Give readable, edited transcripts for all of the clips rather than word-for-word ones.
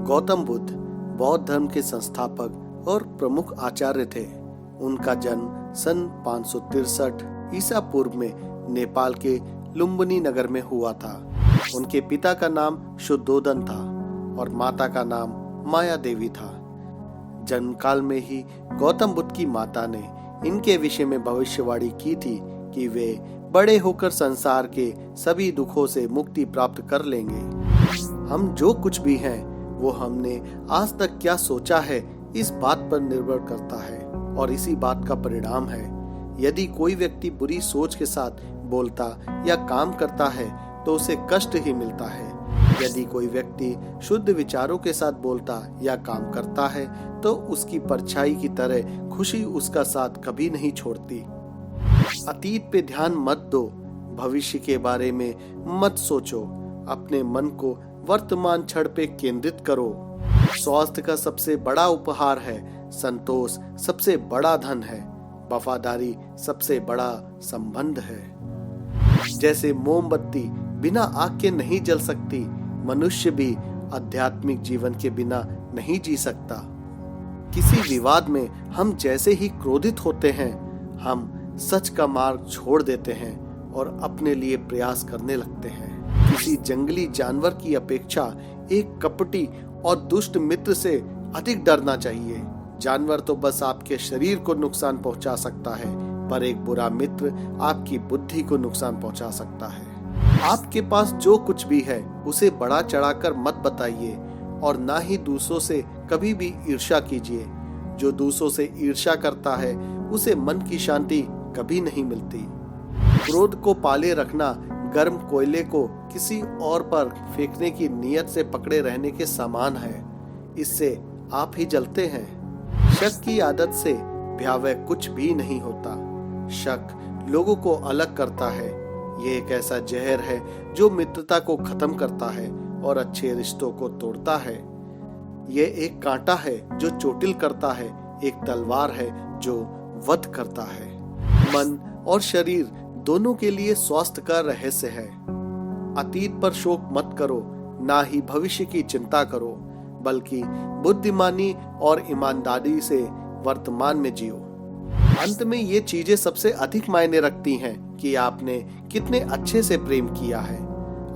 गौतम बुद्ध बौद्ध धर्म के संस्थापक और प्रमुख आचार्य थे। उनका जन्म सन 563 ईसा पूर्व में नेपाल के लुम्बिनी नगर में हुआ था। उनके पिता का नाम शुद्धोदन था और माता का नाम माया देवी था। जन्मकाल में ही गौतम बुद्ध की माता ने इनके विषय में भविष्यवाणी की थी कि वे बड़े होकर संसार के सभी दुखों से मुक्ति प्राप्त कर लेंगे। हम जो कुछ भी हैं वो हमने आज तक क्या सोचा है इस बात पर निर्भर करता है और इसी बात का परिणाम है। यदि कोई व्यक्ति बुरी सोच के साथ बोलता या काम करता है तो उसे कष्ट ही मिलता है। यदि कोई व्यक्ति शुद्ध विचारों के साथ बोलता या काम करता है तो उसकी परछाई की तरह खुशी उसका साथ कभी नहीं छोड़ती। अतीत पे ध्यान मत दो, भविष्य के बारे में मत सोचो, अपने मन को वर्तमान क्षण पे केंद्रित करो। स्वास्थ्य का सबसे बड़ा उपहार है, संतोष सबसे बड़ा धन है, वफादारी सबसे बड़ा संबंध है। जैसे मोमबत्ती बिना आग के नहीं जल सकती, मनुष्य भी आध्यात्मिक जीवन के बिना नहीं जी सकता। किसी विवाद में हम जैसे ही क्रोधित होते हैं, हम सच का मार्ग छोड़ देते हैं और अपने लिए प्रयास करने लगते हैं। किसी जंगली जानवर की अपेक्षा एक कपटी और दुष्ट मित्र से अधिक डरना चाहिए। जानवर तो बस आपके शरीर को नुकसान पहुंचा सकता है, पर एक बुरा मित्र आपकी बुद्धि को नुकसान पहुंचा सकता है। आपके पास जो कुछ भी है उसे बढ़ा चढ़ाकर मत बताइए और ना ही दूसरों से कभी भी ईर्ष्या कीजिए। जो दूसरों से ईर्ष्या करता है उसे मन की शांति कभी नहीं मिलती। क्रोध को पाले रखना गर्म कोयले को किसी और पर फेंकने की नीयत से पकड़े रहने के समान है। इससे आप ही जलते हैं। शक की आदत से भयावह कुछ भी नहीं होता। शक लोगों को अलग करता है। ये एक ऐसा जहर है जो मित्रता को खत्म करता है और अच्छे रिश्तों को तोड़ता है। ये एक कांटा है जो चोटिल करता है, एक तलवार है जो वध करता है। मन और शरीर दोनों के लिए स्वास्थ्य का रहस्य है। अतीत पर शोक मत करो, ना ही भविष्य की चिंता करो, बल्कि बुद्धिमानी और ईमानदारी से वर्तमान में जियो। अंत में ये चीजें सबसे अधिक मायने रखती हैं कि आपने कितने अच्छे से प्रेम किया है,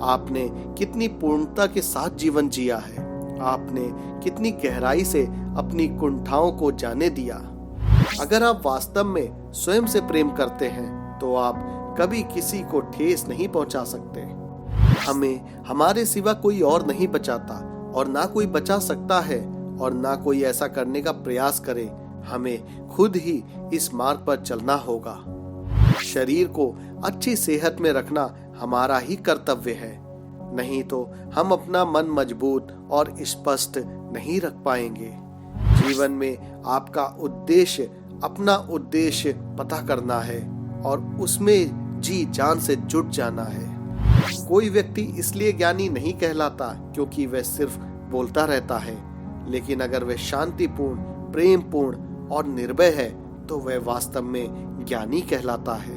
आपने कितनी पूर्णता के साथ जीवन जिया है, आपने कितनी गहराई से अपनी कुंठाओं को जाने दिया। अगर आप वास्तव में स्वयं से प्रेम करते हैं तो आप कभी किसी को ठेस नहीं पहुंचा सकते। हमें हमारे सिवा कोई और नहीं बचाता और ना कोई बचा सकता है और ना कोई ऐसा करने का प्रयास करे। हमें खुद ही इस मार्ग पर चलना होगा। शरीर को अच्छी सेहत में रखना हमारा ही कर्तव्य है, नहीं तो हम अपना मन मजबूत और स्पष्ट नहीं रख पाएंगे। जीवन में आपका उद्देश्य, अपना उद्देश्य पता करना है और उसमें जी जान से जुट जाना है। कोई व्यक्ति इसलिए ज्ञानी नहीं कहलाता क्योंकि वह सिर्फ बोलता रहता है, लेकिन अगर वह शांतिपूर्ण, प्रेमपूर्ण और निर्भय है तो वह वास्तव में ज्ञानी कहलाता है।